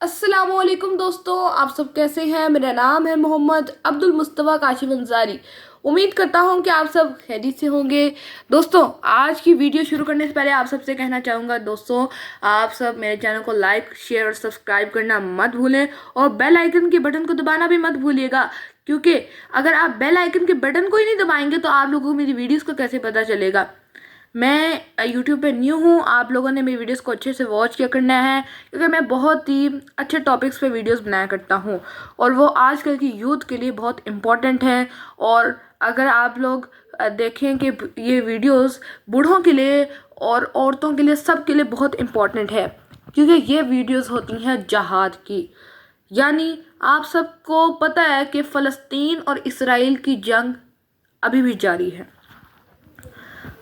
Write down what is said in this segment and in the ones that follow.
अस्सलाम वालेकुम दोस्तों, आप सब कैसे हैं। मेरा नाम है मोहम्मद अब्दुल मुस्तफ़ा काशिफ अंसारी। उम्मीद करता हूं कि आप सब खैरियत से होंगे। दोस्तों, आज की वीडियो शुरू करने से पहले आप सबसे कहना चाहूँगा दोस्तों, आप सब मेरे चैनल को लाइक शेयर और सब्सक्राइब करना मत भूलें और बेल आइकन के बटन को दबाना भी मत भूलिएगा, क्योंकि अगर आप बेल आइकन के बटन को ही नहीं दबाएंगे तो आप लोगों को मेरी वीडियोज़ का कैसे पता चलेगा। मैं यूट्यूब पे न्यू हूँ, आप लोगों ने मेरी वीडियोस को अच्छे से वॉच किया करना है, क्योंकि मैं बहुत ही अच्छे टॉपिक्स पे वीडियोस बनाया करता हूँ और वो आजकल की यूथ के लिए बहुत इम्पॉर्टेंट हैं। और अगर आप लोग देखें कि ये वीडियोस बूढ़ों के लिए और औरतों के लिए, सब के लिए बहुत इम्पॉर्टेंट है, क्योंकि ये वीडियोस होती हैं जहाद की। यानी आप सबको पता है कि फ़लस्तीन और इसराइल की जंग अभी भी जारी है।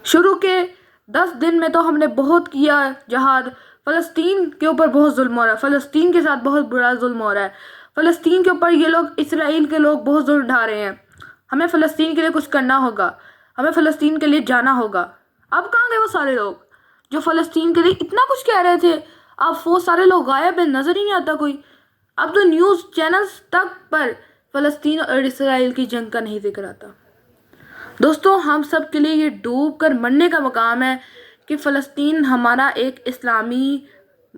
शुरू के 10 दिन में तो हमने बहुत किया जहाद। फ़लस्तीन के ऊपर बहुत जुल्म हो रहा है, फ़लस्तीन के साथ बहुत बुरा जुल्म हो रहा है। फ़लस्तीन के ऊपर ये लोग, इसराइल के लोग बहुत जुल्म ढा रहे हैं। हमें फ़लस्तीन के लिए कुछ करना होगा, हमें फ़लस्तीन के लिए जाना होगा। अब कहाँ गए वो सारे लोग जो फ़लस्तीन के लिए इतना कुछ कह रहे थे? अब वो सारे लोग गायब हैं, नज़र ही नहीं आता कोई। अब तो न्यूज़ चैनल्स तक पर फ़लस्तीन और इसराइल की जंग का नहीं जिक्र आता। दोस्तों, हम सब के लिए ये डूब कर मरने का मकाम है कि फ़लस्तीन हमारा एक इस्लामी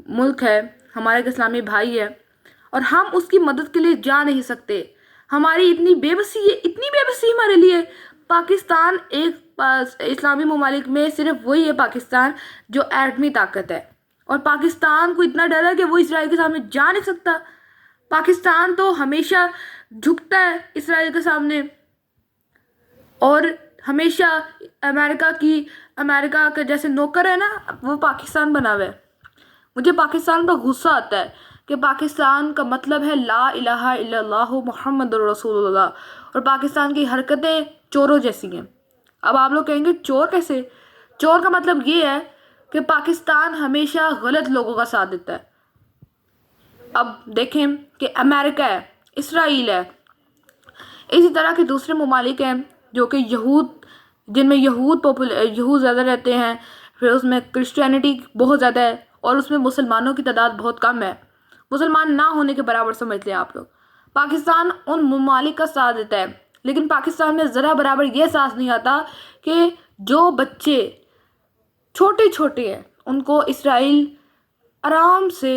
मुल्क है, हमारा एक इस्लामी भाई है और हम उसकी मदद के लिए जा नहीं सकते। हमारी इतनी बेबसी है, इतनी बेबसी हमारे लिए। पाकिस्तान एक इस्लामी ममालिक में सिर्फ वही है पाकिस्तान जो एटमी ताकत है, और पाकिस्तान को इतना डर है कि वो इसराइल के सामने जा नहीं सकता। पाकिस्तान तो हमेशा झुकता है इसराइल के सामने और हमेशा अमेरिका का जैसे नौकर है ना, वो पाकिस्तान बना हुआ है। मुझे पाकिस्तान पर गुस्सा आता है कि पाकिस्तान का मतलब है ला इलाहा इल्लल्लाह मुहम्मदुर रसूलुल्लाह, और पाकिस्तान की हरकतें चोरों जैसी हैं। अब आप लोग कहेंगे चोर कैसे? चोर का मतलब ये है कि पाकिस्तान हमेशा गलत लोगों का साथ देता है। अब देखें कि अमेरिका है, इसराइल है, इसी तरह के दूसरे ममालिक हैं जो कि जिनमें यहूद ज़्यादा रहते हैं, फिर उसमें क्रिश्चियनिटी बहुत ज़्यादा है और उसमें मुसलमानों की तादाद बहुत कम है। मुसलमान ना होने के बराबर समझ लें आप लोग। पाकिस्तान उन ममालिक का साथ देता है, लेकिन पाकिस्तान में ज़रा बराबर ये एहसास नहीं आता कि जो बच्चे छोटे छोटे हैं उनको इसराइल आराम से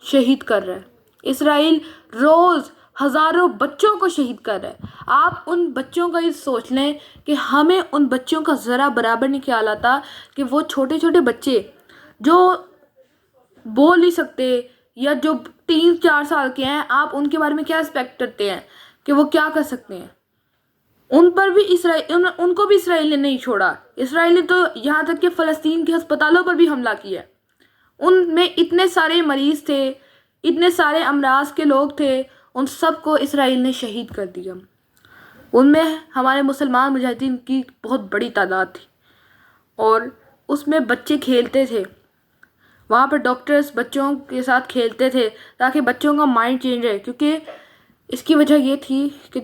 शहीद कर रहा है। इसराइल रोज़ हज़ारों बच्चों को शहीद कर रहा है। आप उन बच्चों का ये सोच लें कि हमें उन बच्चों का ज़रा बराबर नहीं ख्याल आता कि वो छोटे छोटे बच्चे जो बोल नहीं सकते या जो 3-4 साल के हैं, आप उनके बारे में क्या एक्सपेक्ट करते हैं कि वो क्या कर सकते हैं? उन पर भी उनको भी इसराइल ने नहीं छोड़ा। इसराइल ने तो यहाँ तक कि फ़लस्तीन के अस्पतालों पर भी हमला किया। उनमें इतने सारे मरीज़ थे, इतने सारे अमराज के लोग थे, उन सब को इसराइल ने शहीद कर दिया। उनमें हमारे मुसलमान मुजाहिदीन की बहुत बड़ी तादाद थी और उसमें बच्चे खेलते थे। वहाँ पर डॉक्टर्स बच्चों के साथ खेलते थे ताकि बच्चों का माइंड चेंज रहे, क्योंकि इसकी वजह ये थी कि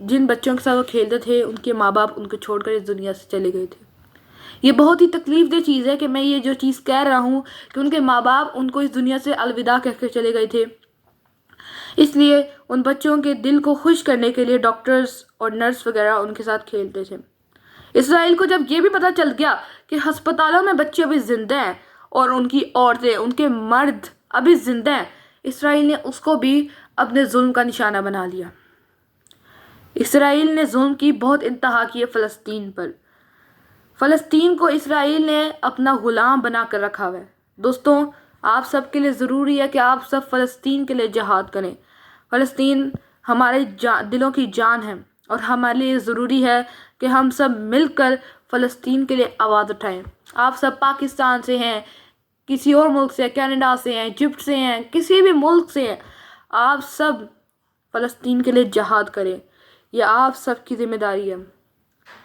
जिन बच्चों के साथ वो खेलते थे उनके माँ बाप उनको छोड़कर इस दुनिया से चले गए थे। ये बहुत ही तकलीफ दह चीज़ है कि मैं ये जो चीज़ कह रहा हूँ कि उनके माँ बाप उनको इस दुनिया से अलविदा कह कर चले गए थे। इसलिए उन बच्चों के दिल को खुश करने के लिए डॉक्टर्स और नर्स वगैरह उनके साथ खेलते थे। इसराइल को जब ये भी पता चल गया कि अस्पतालों में बच्चे अभी ज़िंदा हैं और उनकी औरतें, उनके मर्द अभी ज़िंदा हैं, इसराइल ने उसको भी अपने जुल्म का निशाना बना लिया। इसराइल ने जुल्म की बहुत इंतहा की है फ़लस्तीन पर। फ़लस्तीन को इसराइल ने अपना ग़ुलाम बना कर रखा हुआ है। दोस्तों, आप सब के लिए ज़रूरी है कि आप सब फ़लस्तीन के लिए जहाद करें। फ़लस्तीन हमारे दिलों की जान है और हमारे लिए ज़रूरी है कि हम सब मिलकर फ़लस्तीन के लिए आवाज़ उठाएं। आप सब पाकिस्तान से हैं, किसी और मुल्क से, कनाडा से हैं, इजिप्ट से हैं, किसी भी मुल्क से हैं, आप सब फ़लस्तीन के लिए जहाद करें। यह आप सब की ज़िम्मेदारी है।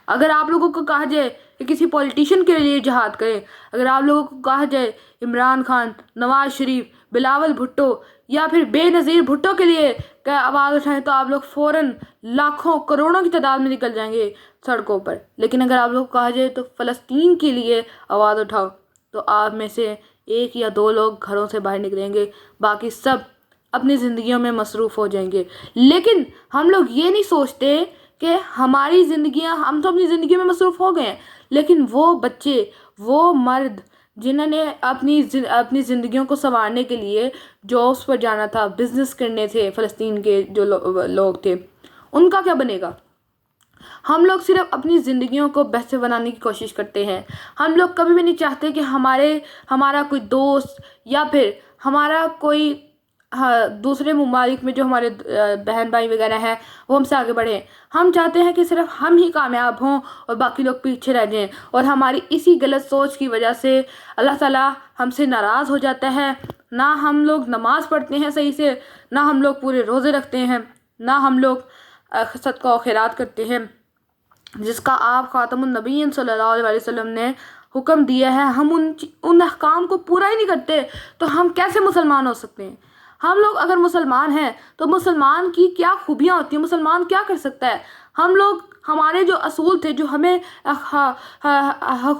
अगर आप लोगों को कहा जाए कि किसी पॉलिटिशियन के लिए जहाद करें, अगर आप लोगों को कहा जाए इमरान खान, नवाज शरीफ, बिलावल भुट्टो या फिर बेनज़ीर भुट्टो के लिए क्या आवाज़ उठाएं, तो आप लोग फ़ौरन लाखों करोड़ों की तादाद में निकल जाएंगे सड़कों पर। लेकिन अगर आप लोग को कहा जाए तो फ़लस्तीन के लिए आवाज़ उठाओ, तो आप में से 1 या 2 लोग घरों से बाहर निकलेंगे, बाकी सब अपनी ज़िंदगियों में मसरूफ़ हो जाएंगे। लेकिन हम लोग ये नहीं सोचते कि हमारी ज़िंदगियां, हम तो अपनी ज़िंदगी में मसरूफ़ हो गए हैं, लेकिन वो बच्चे, वो मर्द जिन्होंने अपनी ज़िंदगियों को संवारने के लिए जॉब्स पर जाना था, बिज़नेस करने थे, फ़लस्तीन के जो लोग थे, उनका क्या बनेगा? हम लोग सिर्फ अपनी ज़िंदगियों को बेहतर बनाने की कोशिश करते हैं। हम लोग कभी भी नहीं चाहते कि हमारा कोई दोस्त या फिर हमारा कोई, हाँ, दूसरे ममालिक में जो हमारे बहन भाई वगैरह हैं वो हमसे आगे बढ़े। हम चाहते हैं कि सिर्फ हम ही कामयाब हों और बाकी लोग पीछे रह जाएं, और हमारी इसी गलत सोच की वजह से अल्लाह ताला हमसे नाराज़ हो जाता है। ना हम लोग नमाज़ पढ़ते हैं सही से, ना हम लोग पूरे रोज़े रखते हैं, ना हम लोग सदका और खैरात करते हैं जिसका आप ख़ातमुन नबीय्यीन सल्लल्लाहु अलैहि वसल्लम ने हुक्म दिया है। हम उन अहकाम को पूरा ही नहीं करते तो हम कैसे मुसलमान हो सकते हैं? हम लोग अगर मुसलमान हैं तो मुसलमान की क्या खूबियाँ होती हैं, मुसलमान क्या कर सकता है? हम लोग, हमारे जो असूल थे, जो हमें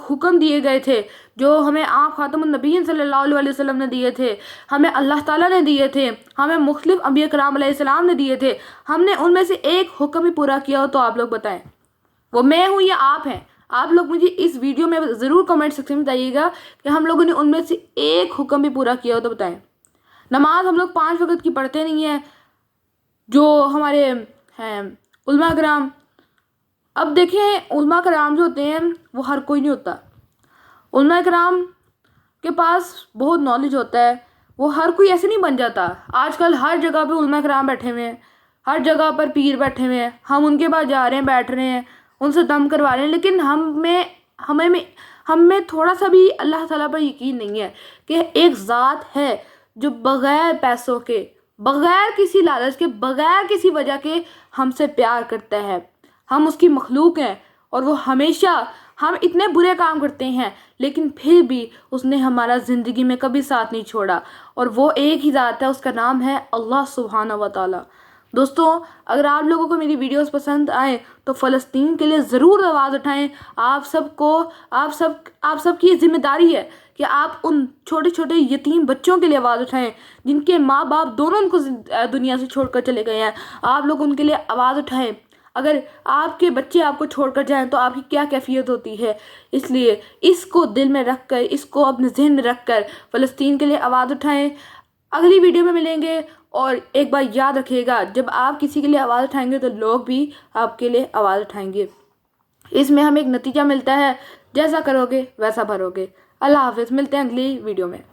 हुक्म दिए गए थे, जो हमें आप ख़ातमुन नबीय्यीन सल्लल्लाहु अलैहि वसल्लम ने दिए थे, हमें अल्लाह ताला ने दिए थे, हमें मुख्तलिफ अंबिया कराम अलैहिस्सलाम ने दिए थे, हमने उनमें से एक हुक्म ही पूरा किया हो तो आप लोग बताएं, वो मैं हूँ या आप हैं? आप लोग मुझे इस वीडियो में ज़रूर कमेंट सेक्शन में बताइएगा कि हम लोगों ने उनमें से एक हुक्म भी पूरा किया हो तो बताएं। नमाज हम लोग 5 वक्त की पढ़ते नहीं हैं, जो हमारे हैं उलमा कराम। अब देखें, उलमा कराम जो होते हैं वो हर कोई नहीं होता। उलमा कराम के पास बहुत नॉलेज होता है, वो हर कोई ऐसे नहीं बन जाता। आजकल हर जगह पे उलमा कराम बैठे हुए हैं, हर जगह पर पीर बैठे हुए हैं, हम उनके पास जा रहे हैं, बैठ रहे हैं, उनसे दम करवा रहे हैं, लेकिन हमें थोड़ा सा भी अल्लाह ताला पर यकीन नहीं है कि एक ज़ात है जो बग़ैर पैसों के, बग़ैर किसी लालच के, बग़ैर किसी वजह के हमसे प्यार करता है। हम उसकी मखलूक हैं और वो हमेशा, हम इतने बुरे काम करते हैं लेकिन फिर भी उसने हमारा ज़िंदगी में कभी साथ नहीं छोड़ा, और वो एक ही ज़ात है, उसका नाम है अल्लाह सुब्हानहू व तआला। दोस्तों, अगर आप लोगों को मेरी वीडियोस पसंद आए तो फ़लस्तीन के लिए ज़रूर आवाज़ उठाएं। आप सबकी ये जिम्मेदारी है कि आप उन छोटे छोटे यतीम बच्चों के लिए आवाज़ उठाएं जिनके माँ बाप दोनों उनको दुनिया से छोड़कर चले गए हैं। आप लोग उनके लिए आवाज़ उठाएं। अगर आपके बच्चे आपको छोड़कर जाएं तो आपकी क्या कैफियत होती है? इसलिए इसको दिल में रख कर, इसको अपने जहन में रख कर फ़लस्तीन के लिए आवाज़ उठाएं। अगली वीडियो में मिलेंगे, और एक बार याद रखिएगा, जब आप किसी के लिए आवाज़ उठाएंगे तो लोग भी आपके लिए आवाज़ उठाएंगे। इसमें हमें एक नतीजा मिलता है, जैसा करोगे वैसा भरोगे। अल्लाह हाफ़िज़, मिलते हैं अगली वीडियो में।